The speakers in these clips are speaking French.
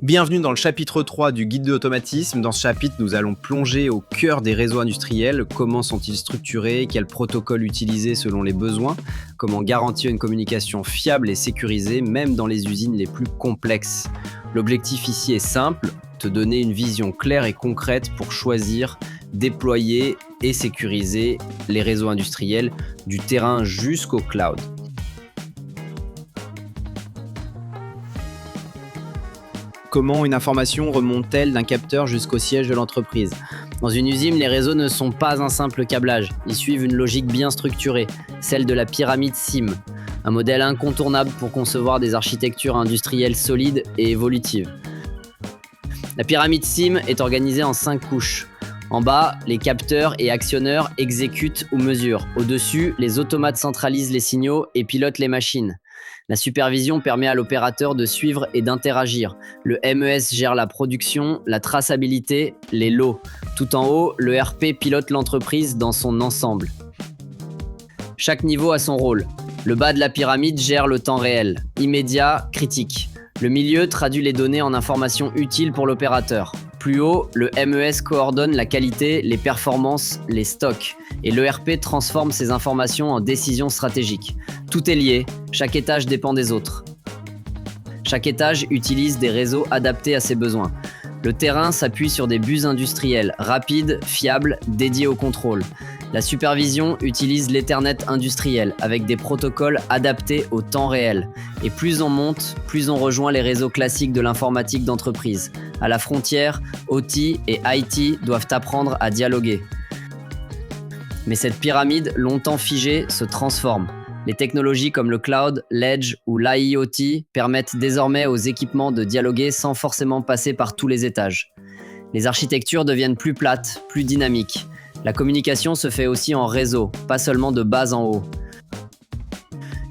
Bienvenue dans le chapitre 3 du guide de l'automatisme. Dans ce chapitre, nous allons plonger au cœur des réseaux industriels. Comment sont-ils structurés? Quels protocoles utiliser selon les besoins? Comment garantir une communication fiable et sécurisée, même dans les usines les plus complexes? L'objectif ici est simple, te donner une vision claire et concrète pour choisir, déployer et sécuriser les réseaux industriels du terrain jusqu'au cloud. Comment une information remonte-t-elle d'un capteur jusqu'au siège de l'entreprise? Dans une usine, les réseaux ne sont pas un simple câblage. Ils suivent une logique bien structurée, celle de la pyramide SIM, un modèle incontournable pour concevoir des architectures industrielles solides et évolutives. La pyramide SIM est organisée en 5 couches. En bas, les capteurs et actionneurs exécutent ou mesurent. Au-dessus, les automates centralisent les signaux et pilotent les machines. La supervision permet à l'opérateur de suivre et d'interagir. Le MES gère la production, la traçabilité, les lots. Tout en haut, le RP pilote l'entreprise dans son ensemble. Chaque niveau a son rôle. Le bas de la pyramide gère le temps réel, immédiat, critique. Le milieu traduit les données en informations utiles pour l'opérateur. Plus haut, le MES coordonne la qualité, les performances, les stocks. Et l'ERP transforme ces informations en décisions stratégiques. Tout est lié, chaque étage dépend des autres. Chaque étage utilise des réseaux adaptés à ses besoins. Le terrain s'appuie sur des bus industriels, rapides, fiables, dédiés au contrôle. La supervision utilise l'Ethernet industriel, avec des protocoles adaptés au temps réel. Et plus on monte, plus on rejoint les réseaux classiques de l'informatique d'entreprise. À la frontière, OT et IT doivent apprendre à dialoguer. Mais cette pyramide, longtemps figée, se transforme. Les technologies comme le cloud, l'edge ou l'IoT permettent désormais aux équipements de dialoguer sans forcément passer par tous les étages. Les architectures deviennent plus plates, plus dynamiques. La communication se fait aussi en réseau, pas seulement de bas en haut.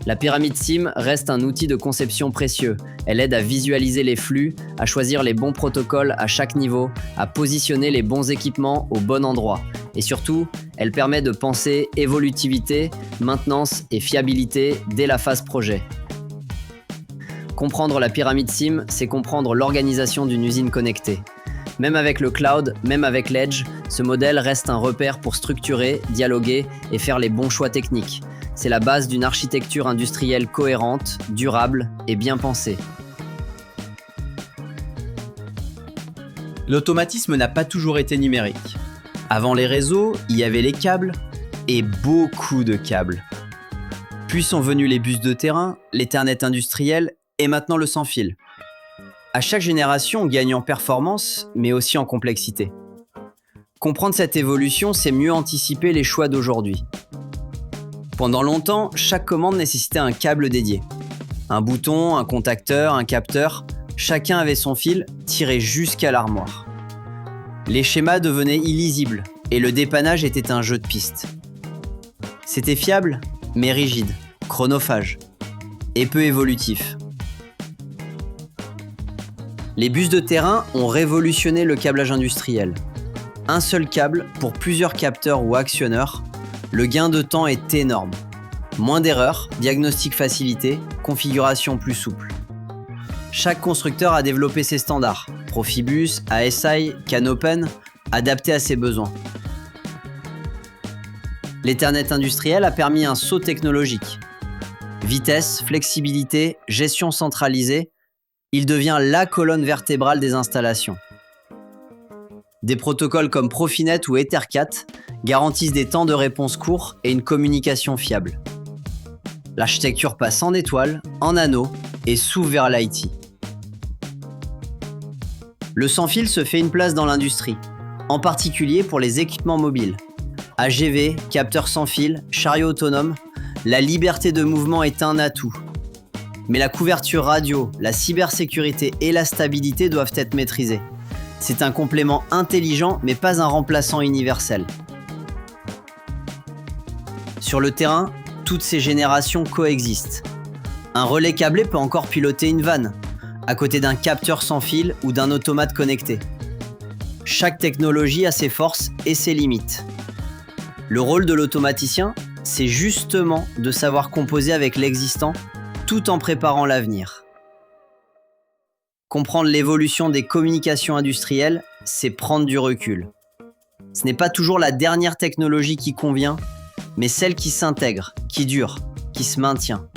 La pyramide SIM reste un outil de conception précieux. Elle aide à visualiser les flux, à choisir les bons protocoles à chaque niveau, à positionner les bons équipements au bon endroit. Et surtout, elle permet de penser évolutivité, maintenance et fiabilité dès la phase projet. Comprendre la pyramide SIM, c'est comprendre l'organisation d'une usine connectée. Même avec le cloud, même avec l'edge, ce modèle reste un repère pour structurer, dialoguer et faire les bons choix techniques. C'est la base d'une architecture industrielle cohérente, durable et bien pensée. L'automatisme n'a pas toujours été numérique. Avant les réseaux, il y avait les câbles et beaucoup de câbles. Puis sont venus les bus de terrain, l'Ethernet industriel et maintenant le sans-fil. À chaque génération, on gagne en performance, mais aussi en complexité. Comprendre cette évolution, c'est mieux anticiper les choix d'aujourd'hui. Pendant longtemps, chaque commande nécessitait un câble dédié. Un bouton, un contacteur, un capteur, chacun avait son fil tiré jusqu'à l'armoire. Les schémas devenaient illisibles et le dépannage était un jeu de pistes. C'était fiable, mais rigide, chronophage et peu évolutif. Les bus de terrain ont révolutionné le câblage industriel. Un seul câble pour plusieurs capteurs ou actionneurs, le gain de temps est énorme. Moins d'erreurs, diagnostic facilité, configuration plus souple. Chaque constructeur a développé ses standards, Profibus, ASI, Canopen, adaptés à ses besoins. L'Ethernet industriel a permis un saut technologique. Vitesse, flexibilité, gestion centralisée, il devient la colonne vertébrale des installations. Des protocoles comme Profinet ou Ethercat garantissent des temps de réponse courts et une communication fiable. L'architecture passe en étoile, en anneau et s'ouvre vers l'IT. Le sans-fil se fait une place dans l'industrie, en particulier pour les équipements mobiles. AGV, capteurs sans fil, chariots autonomes, la liberté de mouvement est un atout. Mais la couverture radio, la cybersécurité et la stabilité doivent être maîtrisées. C'est un complément intelligent, mais pas un remplaçant universel. Sur le terrain, toutes ces générations coexistent. Un relais câblé peut encore piloter une vanne, à côté d'un capteur sans fil ou d'un automate connecté. Chaque technologie a ses forces et ses limites. Le rôle de l'automaticien, c'est justement de savoir composer avec l'existant tout en préparant l'avenir. Comprendre l'évolution des communications industrielles, c'est prendre du recul. Ce n'est pas toujours la dernière technologie qui convient, mais celle qui s'intègre, qui dure, qui se maintient.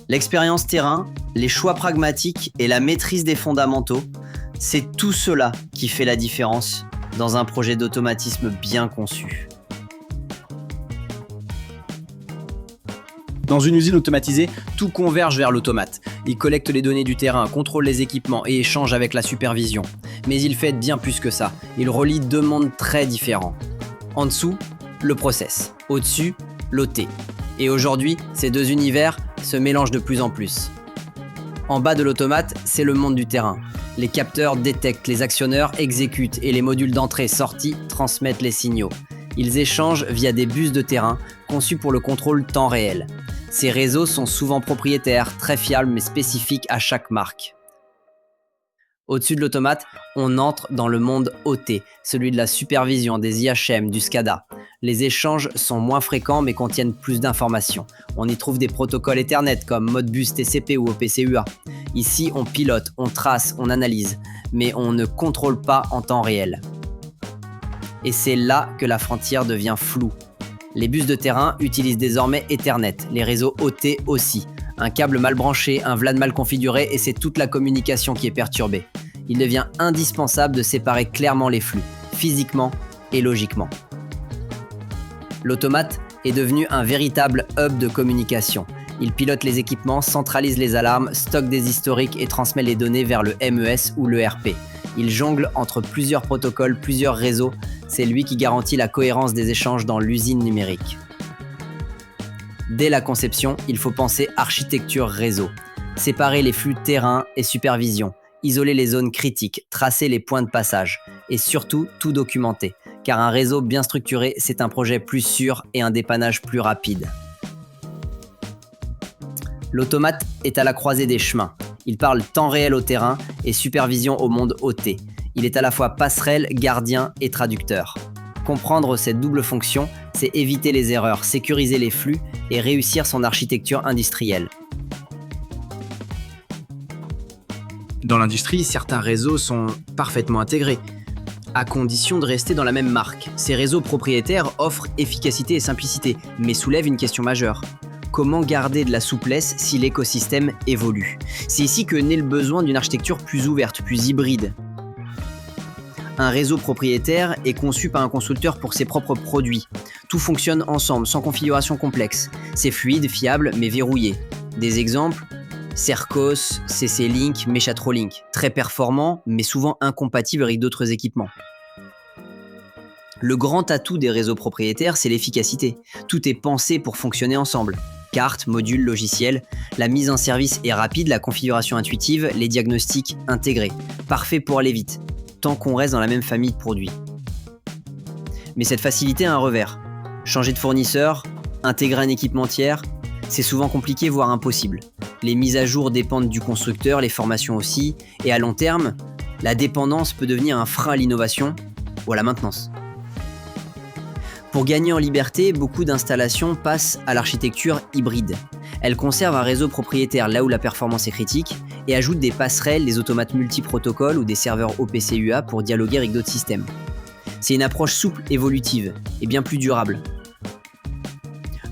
L'expérience terrain, les choix pragmatiques et la maîtrise des fondamentaux, c'est tout cela qui fait la différence dans un projet d'automatisme bien conçu. Dans une usine automatisée, tout converge vers l'automate. Il collecte les données du terrain, contrôle les équipements et échange avec la supervision. Mais il fait bien plus que ça. Il relie deux mondes très différents. En dessous, le process. Au-dessus, l'OT. Et aujourd'hui, ces deux univers se mélangent de plus en plus. En bas de l'automate, c'est le monde du terrain. Les capteurs détectent, les actionneurs exécutent et les modules d'entrée-sortie transmettent les signaux. Ils échangent via des bus de terrain conçus pour le contrôle temps réel. Ces réseaux sont souvent propriétaires, très fiables mais spécifiques à chaque marque. Au-dessus de l'automate, on entre dans le monde OT, celui de la supervision, des IHM, du SCADA. Les échanges sont moins fréquents mais contiennent plus d'informations. On y trouve des protocoles Ethernet comme Modbus TCP ou OPC-UA. Ici, on pilote, on trace, on analyse, mais on ne contrôle pas en temps réel. Et c'est là que la frontière devient floue. Les bus de terrain utilisent désormais Ethernet, les réseaux OT aussi. Un câble mal branché, un VLAN mal configuré et c'est toute la communication qui est perturbée. Il devient indispensable de séparer clairement les flux, physiquement et logiquement. L'automate est devenu un véritable hub de communication. Il pilote les équipements, centralise les alarmes, stocke des historiques et transmet les données vers le MES ou l'ERP. Il jongle entre plusieurs protocoles, plusieurs réseaux. C'est lui qui garantit la cohérence des échanges dans l'usine numérique. Dès la conception, il faut penser architecture réseau. Séparer les flux terrain et supervision. Isoler les zones critiques, tracer les points de passage. Et surtout, tout documenter. Car un réseau bien structuré, c'est un projet plus sûr et un dépannage plus rapide. L'automate est à la croisée des chemins. Il parle temps réel au terrain et supervision au monde OT. Il est à la fois passerelle, gardien et traducteur. Comprendre cette double fonction, c'est éviter les erreurs, sécuriser les flux et réussir son architecture industrielle. Dans l'industrie, certains réseaux sont parfaitement intégrés, à condition de rester dans la même marque. Ces réseaux propriétaires offrent efficacité et simplicité, mais soulèvent une question majeure. Comment garder de la souplesse si l'écosystème évolue ? C'est ici que naît le besoin d'une architecture plus ouverte, plus hybride. Un réseau propriétaire est conçu par un constructeur pour ses propres produits. Tout fonctionne ensemble, sans configuration complexe. C'est fluide, fiable, mais verrouillé. Des exemples ? Cercos, CC-Link, Mechatrolink. Très performants, mais souvent incompatibles avec d'autres équipements. Le grand atout des réseaux propriétaires, c'est l'efficacité. Tout est pensé pour fonctionner ensemble. Cartes, modules, logiciels, la mise en service est rapide, la configuration intuitive, les diagnostics intégrés. Parfait pour aller vite, tant qu'on reste dans la même famille de produits. Mais cette facilité a un revers. Changer de fournisseur, intégrer un équipementier, c'est souvent compliqué, voire impossible. Les mises à jour dépendent du constructeur, les formations aussi, et à long terme, la dépendance peut devenir un frein à l'innovation ou à la maintenance. Pour gagner en liberté, beaucoup d'installations passent à l'architecture hybride. Elles conservent un réseau propriétaire là où la performance est critique et ajoutent des passerelles, des automates multiprotocoles ou des serveurs OPC-UA pour dialoguer avec d'autres systèmes. C'est une approche souple, évolutive et bien plus durable.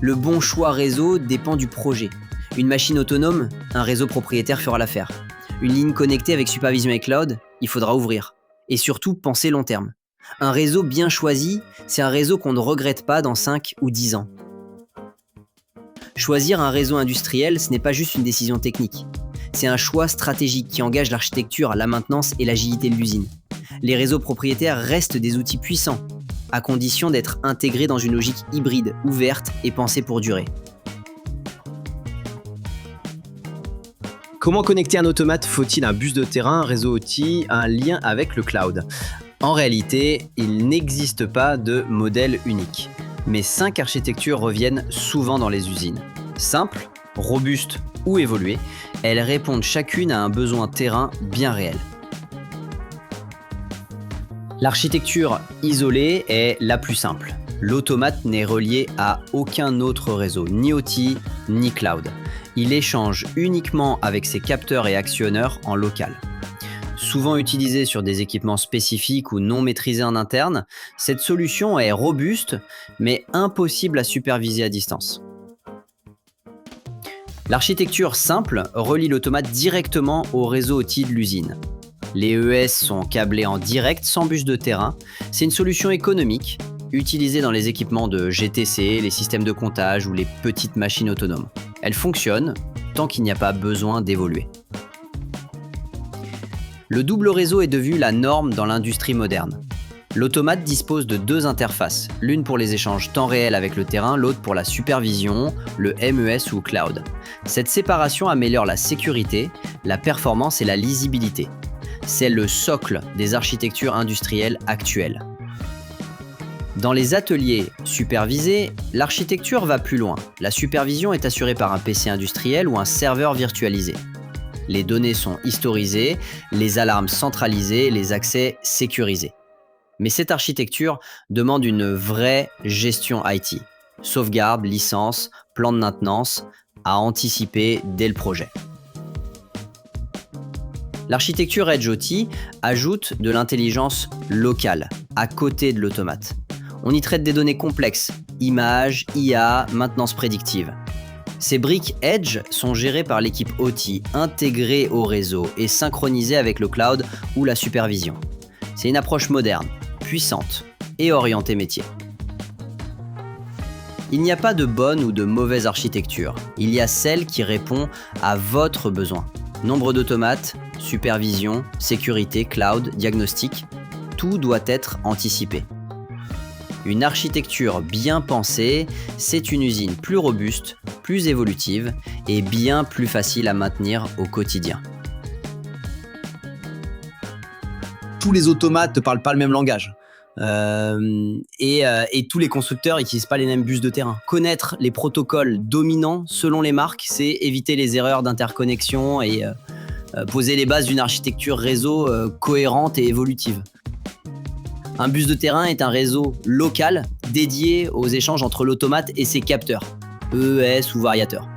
Le bon choix réseau dépend du projet. Une machine autonome, un réseau propriétaire fera l'affaire. Une ligne connectée avec supervision et cloud, il faudra ouvrir. Et surtout, penser long terme. Un réseau bien choisi, c'est un réseau qu'on ne regrette pas dans 5 ou 10 ans. Choisir un réseau industriel, ce n'est pas juste une décision technique. C'est un choix stratégique qui engage l'architecture, la maintenance et l'agilité de l'usine. Les réseaux propriétaires restent des outils puissants, à condition d'être intégrés dans une logique hybride, ouverte et pensée pour durer. Comment connecter un automate ? Faut-il un bus de terrain, un réseau OT, un lien avec le cloud ? En réalité, il n'existe pas de modèle unique, mais 5 architectures reviennent souvent dans les usines. Simples, robustes ou évoluées, elles répondent chacune à un besoin terrain bien réel. L'architecture isolée est la plus simple. L'automate n'est relié à aucun autre réseau, ni OT, ni cloud. Il échange uniquement avec ses capteurs et actionneurs en local. Souvent utilisée sur des équipements spécifiques ou non maîtrisés en interne, cette solution est robuste mais impossible à superviser à distance. L'architecture simple relie l'automate directement au réseau OT de l'usine. Les ES sont câblés en direct sans bus de terrain. C'est une solution économique, utilisée dans les équipements de GTC, les systèmes de comptage ou les petites machines autonomes. Elle fonctionne tant qu'il n'y a pas besoin d'évoluer. Le double réseau est devenu la norme dans l'industrie moderne. L'automate dispose de 2 interfaces, l'une pour les échanges temps réel avec le terrain, l'autre pour la supervision, le MES ou cloud. Cette séparation améliore la sécurité, la performance et la lisibilité. C'est le socle des architectures industrielles actuelles. Dans les ateliers supervisés, l'architecture va plus loin. La supervision est assurée par un PC industriel ou un serveur virtualisé. Les données sont historisées, les alarmes centralisées, les accès sécurisés. Mais cette architecture demande une vraie gestion IT. Sauvegarde, licence, plan de maintenance, à anticiper dès le projet. L'architecture Edge OT ajoute de l'intelligence locale, à côté de l'automate. On y traite des données complexes, images, IA, maintenance prédictive. Ces briques Edge sont gérées par l'équipe OT, intégrée au réseau et synchronisée avec le cloud ou la supervision. C'est une approche moderne, puissante et orientée métier. Il n'y a pas de bonne ou de mauvaise architecture, il y a celle qui répond à votre besoin. Nombre d'automates, supervision, sécurité, cloud, diagnostic, tout doit être anticipé. Une architecture bien pensée, c'est une usine plus robuste, plus évolutive et bien plus facile à maintenir au quotidien. Tous les automates ne parlent pas le même langage. Et tous les constructeurs n'utilisent pas les mêmes bus de terrain. Connaître les protocoles dominants selon les marques, c'est éviter les erreurs d'interconnexion et poser les bases d'une architecture réseau cohérente et évolutive. Un bus de terrain est un réseau local dédié aux échanges entre l'automate et ses capteurs, EES ou variateurs.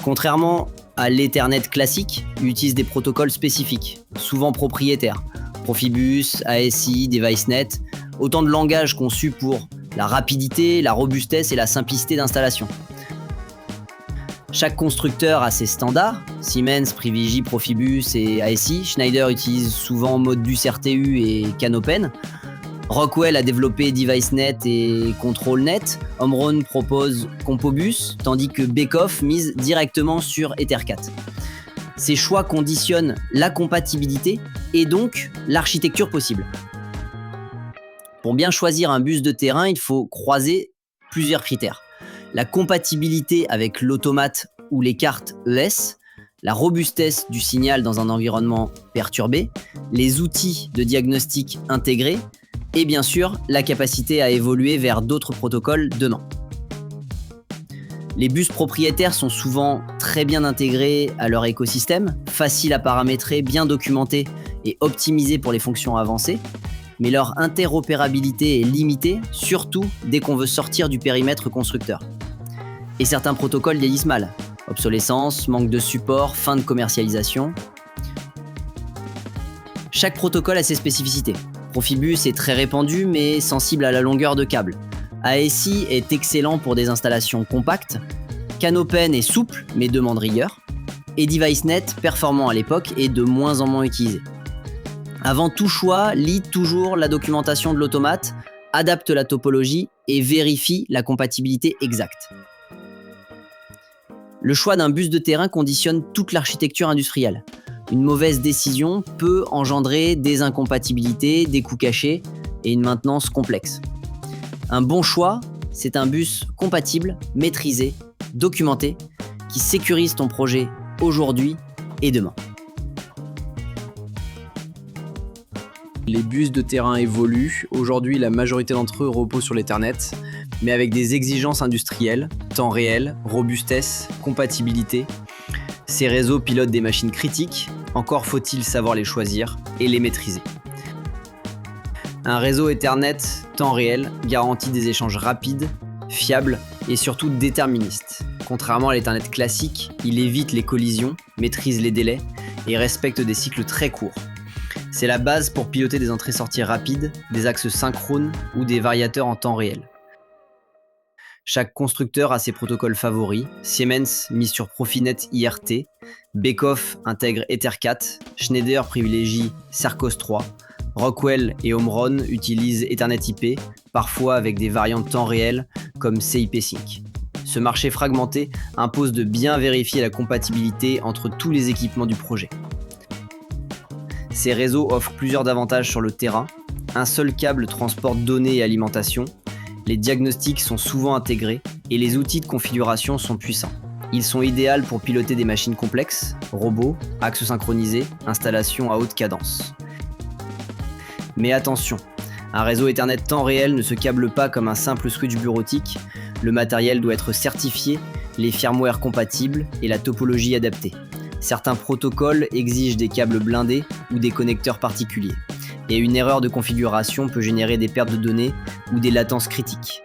Contrairement à l'Ethernet classique, il utilise des protocoles spécifiques, souvent propriétaires. Profibus, ASI, DeviceNet, autant de langages conçus pour la rapidité, la robustesse et la simplicité d'installation. Chaque constructeur a ses standards. Siemens privilégie Profibus et ASI. Schneider utilise souvent Modbus RTU et Canopen. Rockwell a développé DeviceNet et ControlNet. Omron propose Compobus, tandis que Beckhoff mise directement sur Ethercat. Ces choix conditionnent la compatibilité et donc l'architecture possible. Pour bien choisir un bus de terrain, il faut croiser plusieurs critères. La compatibilité avec l'automate ou les cartes ES, la robustesse du signal dans un environnement perturbé, les outils de diagnostic intégrés et bien sûr la capacité à évoluer vers d'autres protocoles demain. Les bus propriétaires sont souvent très bien intégrés à leur écosystème, faciles à paramétrer, bien documentés et optimisés pour les fonctions avancées, mais leur interopérabilité est limitée, surtout dès qu'on veut sortir du périmètre constructeur. Et certains protocoles vieillissent mal. Obsolescence, manque de support, fin de commercialisation. Chaque protocole a ses spécificités. Profibus est très répandu mais sensible à la longueur de câble. ASI est excellent pour des installations compactes. Canopen est souple mais demande rigueur. Et DeviceNet, performant à l'époque, est de moins en moins utilisé. Avant tout choix, lis toujours la documentation de l'automate, adapte la topologie et vérifie la compatibilité exacte. Le choix d'un bus de terrain conditionne toute l'architecture industrielle. Une mauvaise décision peut engendrer des incompatibilités, des coûts cachés et une maintenance complexe. Un bon choix, c'est un bus compatible, maîtrisé, documenté, qui sécurise ton projet aujourd'hui et demain. Les bus de terrain évoluent. Aujourd'hui, la majorité d'entre eux reposent sur l'Ethernet, mais avec des exigences industrielles, temps réel, robustesse, compatibilité. Ces réseaux pilotent des machines critiques, encore faut-il savoir les choisir et les maîtriser. Un réseau Ethernet temps réel garantit des échanges rapides, fiables et surtout déterministes. Contrairement à l'Ethernet classique, il évite les collisions, maîtrise les délais et respecte des cycles très courts. C'est la base pour piloter des entrées-sorties rapides, des axes synchrones ou des variateurs en temps réel. Chaque constructeur a ses protocoles favoris. Siemens mise sur Profinet IRT, Beckhoff intègre Ethercat, Schneider privilégie Sercos 3, Rockwell et Omron utilisent Ethernet IP, parfois avec des variantes temps réel comme CIP Sync. Ce marché fragmenté impose de bien vérifier la compatibilité entre tous les équipements du projet. Ces réseaux offrent plusieurs avantages sur le terrain. Un seul câble transporte données et alimentation. Les diagnostics sont souvent intégrés et les outils de configuration sont puissants. Ils sont idéaux pour piloter des machines complexes, robots, axes synchronisés, installations à haute cadence. Mais attention, un réseau Ethernet temps réel ne se câble pas comme un simple switch bureautique. Le matériel doit être certifié, les firmware compatibles et la topologie adaptée. Certains protocoles exigent des câbles blindés ou des connecteurs particuliers. Et une erreur de configuration peut générer des pertes de données ou des latences critiques.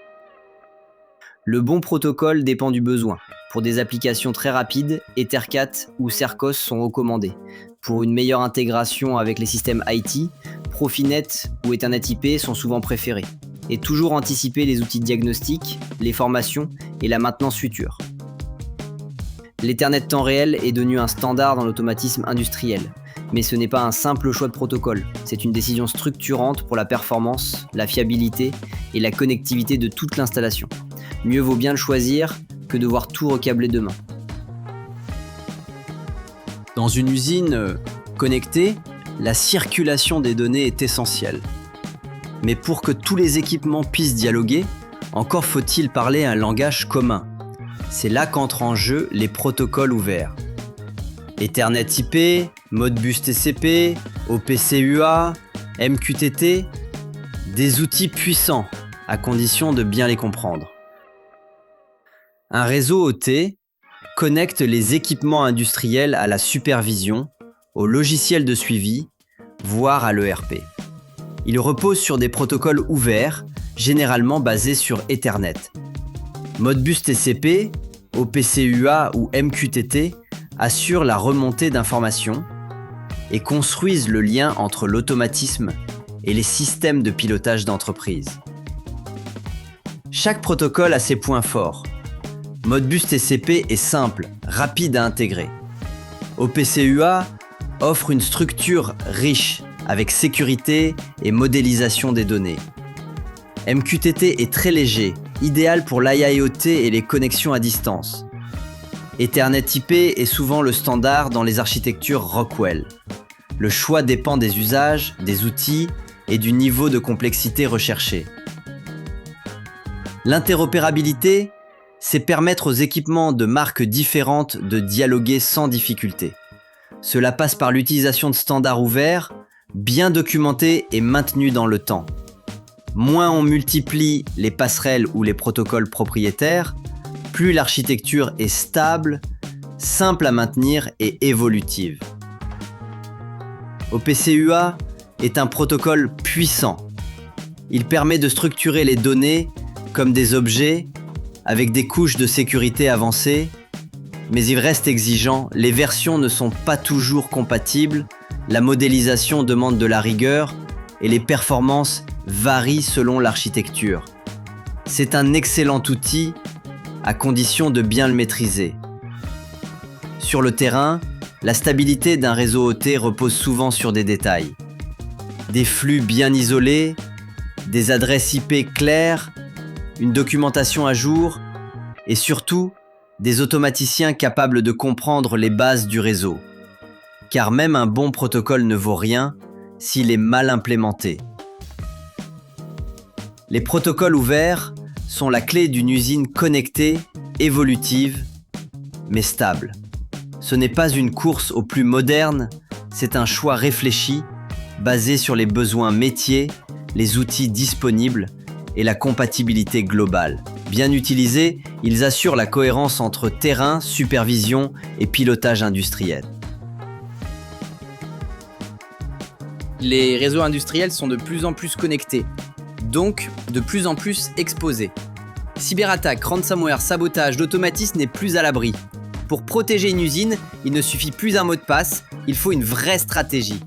Le bon protocole dépend du besoin. Pour des applications très rapides, Ethercat ou Sercos sont recommandés. Pour une meilleure intégration avec les systèmes IT, Profinet ou Ethernet IP sont souvent préférés. Et toujours anticiper les outils de diagnostic, les formations et la maintenance future. L'Ethernet temps réel est devenu un standard dans l'automatisme industriel. Mais ce n'est pas un simple choix de protocole, c'est une décision structurante pour la performance, la fiabilité et la connectivité de toute l'installation. Mieux vaut bien le choisir que devoir tout recabler demain. Dans une usine connectée, la circulation des données est essentielle. Mais pour que tous les équipements puissent dialoguer, encore faut-il parler un langage commun. C'est là qu'entrent en jeu les protocoles ouverts. Ethernet IP, Modbus TCP, OPC-UA, MQTT, des outils puissants, à condition de bien les comprendre. Un réseau OT connecte les équipements industriels à la supervision, au logiciel de suivi, voire à l'ERP. Il repose sur des protocoles ouverts, généralement basés sur Ethernet. Modbus TCP, OPC-UA ou MQTT assurent la remontée d'informations et construisent le lien entre l'automatisme et les systèmes de pilotage d'entreprise. Chaque protocole a ses points forts. Modbus TCP est simple, rapide à intégrer. OPC-UA offre une structure riche avec sécurité et modélisation des données. MQTT est très léger, idéal pour l'IIoT et les connexions à distance. Ethernet IP est souvent le standard dans les architectures Rockwell. Le choix dépend des usages, des outils et du niveau de complexité recherché. L'interopérabilité, c'est permettre aux équipements de marques différentes de dialoguer sans difficulté. Cela passe par l'utilisation de standards ouverts, bien documentés et maintenus dans le temps. Moins on multiplie les passerelles ou les protocoles propriétaires, plus l'architecture est stable, simple à maintenir et évolutive. OPC-UA est un protocole puissant. Il permet de structurer les données comme des objets avec des couches de sécurité avancées, mais il reste exigeant, les versions ne sont pas toujours compatibles, la modélisation demande de la rigueur et les performances varient selon l'architecture. C'est un excellent outil à condition de bien le maîtriser. Sur le terrain, la stabilité d'un réseau OT repose souvent sur des détails. Des flux bien isolés, des adresses IP claires, une documentation à jour et surtout des automaticiens capables de comprendre les bases du réseau. Car même un bon protocole ne vaut rien s'il est mal implémenté. Les protocoles ouverts sont la clé d'une usine connectée, évolutive, mais stable. Ce n'est pas une course au plus moderne, c'est un choix réfléchi, basé sur les besoins métiers, les outils disponibles et la compatibilité globale. Bien utilisés, ils assurent la cohérence entre terrain, supervision et pilotage industriel. Les réseaux industriels sont de plus en plus connectés, donc de plus en plus exposés. Cyberattaque, ransomware, sabotage, l'automatisme n'est plus à l'abri. Pour protéger une usine, il ne suffit plus d'un mot de passe, il faut une vraie stratégie.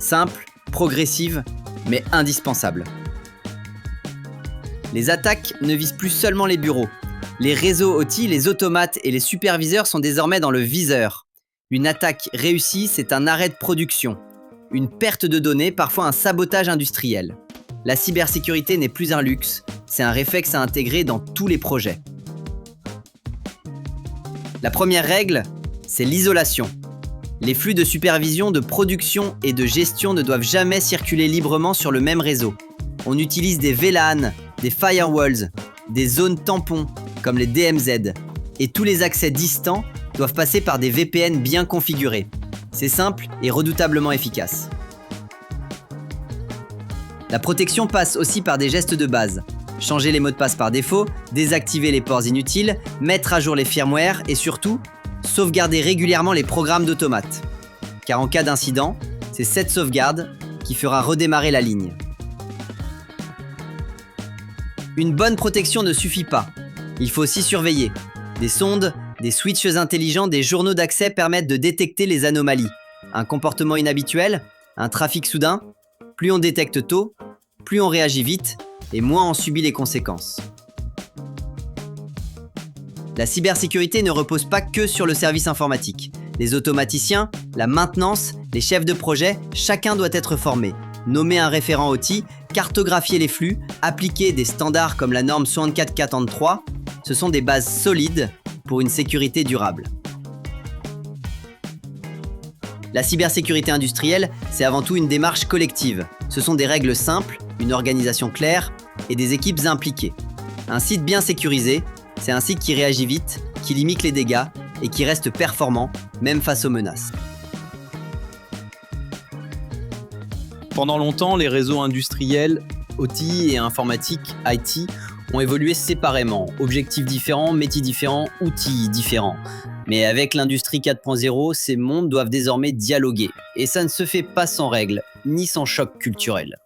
Simple, progressive, mais indispensable. Les attaques ne visent plus seulement les bureaux. Les réseaux OT, les automates et les superviseurs sont désormais dans le viseur. Une attaque réussie, c'est un arrêt de production. Une perte de données, parfois un sabotage industriel. La cybersécurité n'est plus un luxe, c'est un réflexe à intégrer dans tous les projets. La première règle, c'est l'isolation. Les flux de supervision, de production et de gestion ne doivent jamais circuler librement sur le même réseau. On utilise des VLAN, des firewalls, des zones tampons comme les DMZ, et tous les accès distants doivent passer par des VPN bien configurés. C'est simple et redoutablement efficace. La protection passe aussi par des gestes de base. Changer les mots de passe par défaut, désactiver les ports inutiles, mettre à jour les firmware et surtout, sauvegarder régulièrement les programmes d'automates. Car en cas d'incident, c'est cette sauvegarde qui fera redémarrer la ligne. Une bonne protection ne suffit pas. Il faut aussi surveiller. Des sondes, des switches intelligents, des journaux d'accès permettent de détecter les anomalies. Un comportement inhabituel, un trafic soudain, plus on détecte tôt, plus on réagit vite et moins on subit les conséquences. La cybersécurité ne repose pas que sur le service informatique. Les automaticiens, la maintenance, les chefs de projet, chacun doit être formé. Nommer un référent OT, cartographier les flux, appliquer des standards comme la norme 64443, ce sont des bases solides pour une sécurité durable. La cybersécurité industrielle, c'est avant tout une démarche collective. Ce sont des règles simples, une organisation claire et des équipes impliquées. Un site bien sécurisé, c'est un site qui réagit vite, qui limite les dégâts et qui reste performant, même face aux menaces. Pendant longtemps, les réseaux industriels, OT et informatiques, IT, ont évolué séparément. Objectifs différents, métiers différents, outils différents. Mais avec l'industrie 4.0, ces mondes doivent désormais dialoguer. Et ça ne se fait pas sans règles, ni sans choc culturel.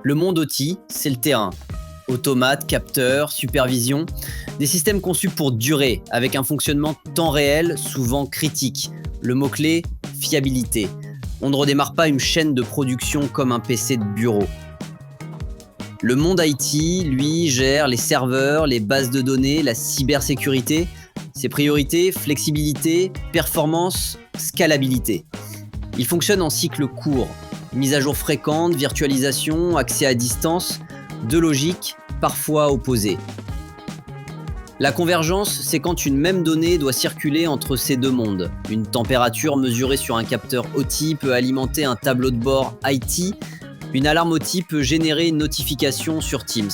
Le monde OT, c'est le terrain. Automates, capteurs, supervision, des systèmes conçus pour durer, avec un fonctionnement temps réel, souvent critique. Le mot-clé, fiabilité. On ne redémarre pas une chaîne de production comme un PC de bureau. Le monde IT, lui, gère les serveurs, les bases de données, la cybersécurité. Ses priorités, flexibilité, performance, scalabilité. Il fonctionne en cycle court. Mise à jour fréquente, virtualisation, accès à distance, deux logiques, parfois opposées. La convergence, c'est quand une même donnée doit circuler entre ces deux mondes. Une température mesurée sur un capteur OT peut alimenter un tableau de bord IT. Une alarme OT peut générer une notification sur Teams.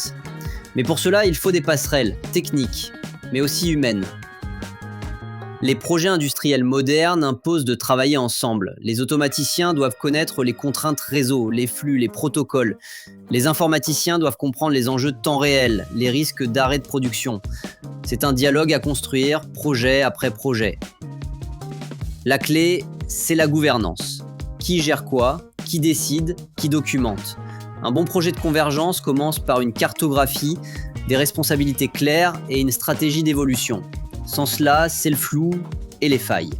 Mais pour cela, il faut des passerelles techniques, mais aussi humaines. Les projets industriels modernes imposent de travailler ensemble. Les automaticiens doivent connaître les contraintes réseau, les flux, les protocoles. Les informaticiens doivent comprendre les enjeux de temps réel, les risques d'arrêt de production. C'est un dialogue à construire, projet après projet. La clé, c'est la gouvernance. Qui gère quoi ? Qui décide ? Qui documente ? Un bon projet de convergence commence par une cartographie, des responsabilités claires et une stratégie d'évolution. Sans cela, c'est le flou et les failles.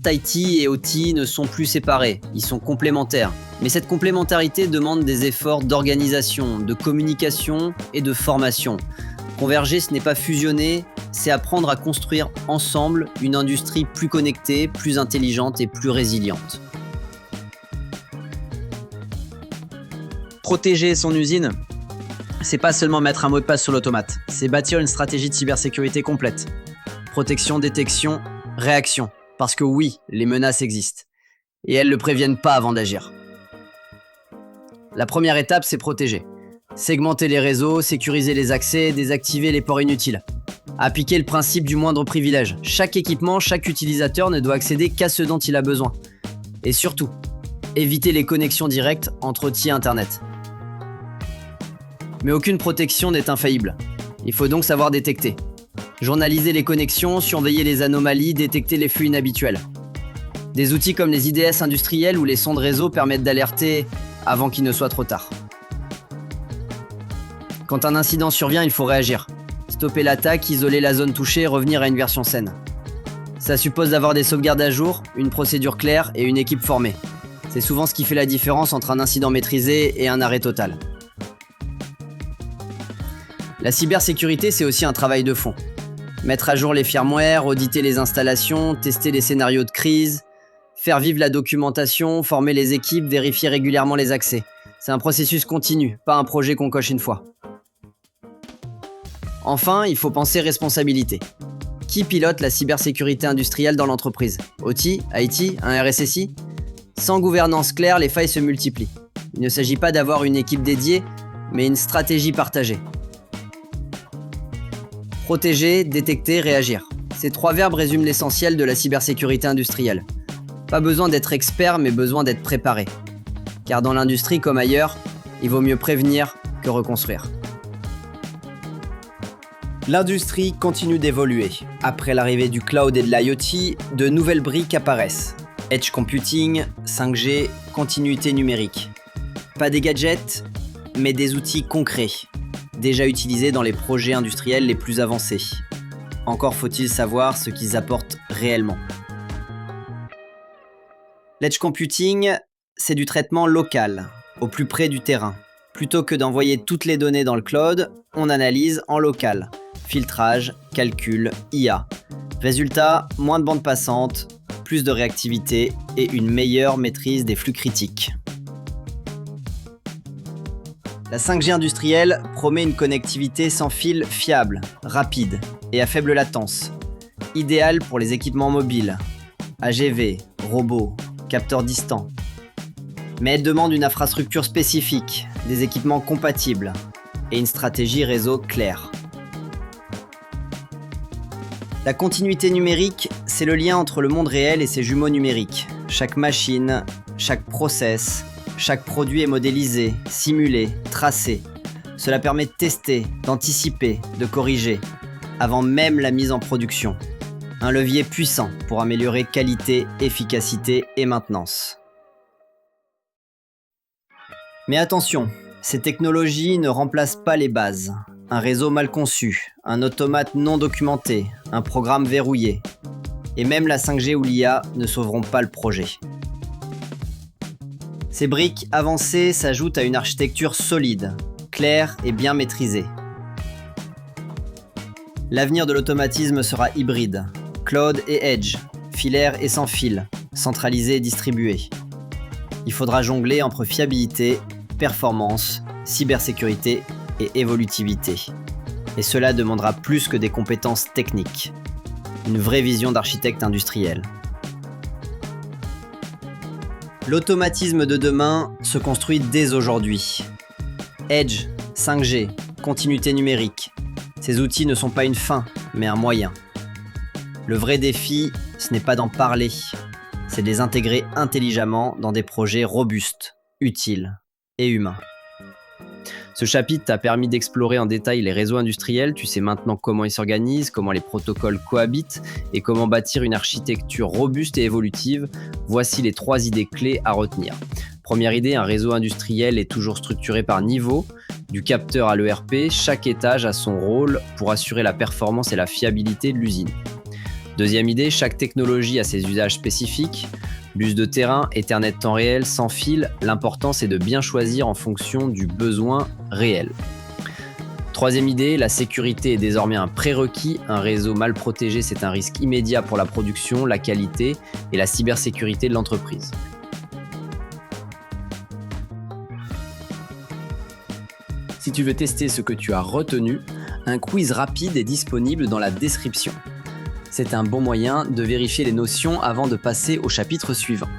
IT et OT ne sont plus séparés, ils sont complémentaires. Mais cette complémentarité demande des efforts d'organisation, de communication et de formation. Converger, ce n'est pas fusionner, c'est apprendre à construire ensemble une industrie plus connectée, plus intelligente et plus résiliente. Protéger son usine, c'est pas seulement mettre un mot de passe sur l'automate, c'est bâtir une stratégie de cybersécurité complète. Protection, détection, réaction. Parce que oui, les menaces existent. Et elles ne préviennent pas avant d'agir. La première étape, c'est protéger. Segmenter les réseaux, sécuriser les accès, désactiver les ports inutiles. Appliquer le principe du moindre privilège. Chaque équipement, chaque utilisateur ne doit accéder qu'à ce dont il a besoin. Et surtout, éviter les connexions directes entre OT et Internet. Mais aucune protection n'est infaillible. Il faut donc savoir détecter. Journaliser les connexions, surveiller les anomalies, détecter les flux inhabituels. Des outils comme les IDS industriels ou les sondes réseau permettent d'alerter avant qu'il ne soit trop tard. Quand un incident survient, il faut réagir. Stopper l'attaque, isoler la zone touchée et revenir à une version saine. Ça suppose d'avoir des sauvegardes à jour, une procédure claire et une équipe formée. C'est souvent ce qui fait la différence entre un incident maîtrisé et un arrêt total. La cybersécurité, c'est aussi un travail de fond. Mettre à jour les firmware, auditer les installations, tester les scénarios de crise, faire vivre la documentation, former les équipes, vérifier régulièrement les accès. C'est un processus continu, pas un projet qu'on coche une fois. Enfin, il faut penser responsabilité. Qui pilote la cybersécurité industrielle dans l'entreprise ? OT, IT, un RSSI ? Sans gouvernance claire, les failles se multiplient. Il ne s'agit pas d'avoir une équipe dédiée, mais une stratégie partagée. Protéger, détecter, réagir. Ces 3 verbes résument l'essentiel de la cybersécurité industrielle. Pas besoin d'être expert, mais besoin d'être préparé. Car dans l'industrie comme ailleurs, il vaut mieux prévenir que reconstruire. L'industrie continue d'évoluer. Après l'arrivée du cloud et de l'IoT, de nouvelles briques apparaissent. Edge computing, 5G, continuité numérique. Pas des gadgets, mais des outils concrets, déjà utilisés dans les projets industriels les plus avancés. Encore faut-il savoir ce qu'ils apportent réellement. L'edge computing, c'est du traitement local, au plus près du terrain. Plutôt que d'envoyer toutes les données dans le cloud, on analyse en local. Filtrage, calcul, IA. Résultat, moins de bandes passantes, plus de réactivité et une meilleure maîtrise des flux critiques. La 5G industrielle promet une connectivité sans fil fiable, rapide et à faible latence. Idéale pour les équipements mobiles, AGV, robots, capteurs distants. Mais elle demande une infrastructure spécifique, des équipements compatibles et une stratégie réseau claire. La continuité numérique, c'est le lien entre le monde réel et ses jumeaux numériques. Chaque machine, chaque process, chaque produit est modélisé, simulé, tracé. Cela permet de tester, d'anticiper, de corriger, avant même la mise en production. Un levier puissant pour améliorer qualité, efficacité et maintenance. Mais attention, ces technologies ne remplacent pas les bases. Un réseau mal conçu, un automate non documenté, un programme verrouillé. Et même la 5G ou l'IA ne sauveront pas le projet. Ces briques avancées s'ajoutent à une architecture solide, claire et bien maîtrisée. L'avenir de l'automatisme sera hybride, cloud et edge, filaire et sans fil, centralisé et distribué. Il faudra jongler entre fiabilité, performance, cybersécurité et évolutivité. Et cela demandera plus que des compétences techniques. Une vraie vision d'architecte industriel. L'automatisme de demain se construit dès aujourd'hui. Edge, 5G, continuité numérique. Ces outils ne sont pas une fin, mais un moyen. Le vrai défi, ce n'est pas d'en parler, c'est de les intégrer intelligemment dans des projets robustes, utiles et humains. Ce chapitre t'a permis d'explorer en détail les réseaux industriels. Tu sais maintenant comment ils s'organisent, comment les protocoles cohabitent et comment bâtir une architecture robuste et évolutive. Voici les 3 idées clés à retenir. Première idée, un réseau industriel est toujours structuré par niveau. Du capteur à l'ERP, chaque étage a son rôle pour assurer la performance et la fiabilité de l'usine. Deuxième idée, chaque technologie a ses usages spécifiques. Bus de terrain, Ethernet temps réel, sans fil, l'important c'est de bien choisir en fonction du besoin réel. Troisième idée, la sécurité est désormais un prérequis. Un réseau mal protégé, c'est un risque immédiat pour la production, la qualité et la cybersécurité de l'entreprise. Si tu veux tester ce que tu as retenu, un quiz rapide est disponible dans la description. C'est un bon moyen de vérifier les notions avant de passer au chapitre suivant.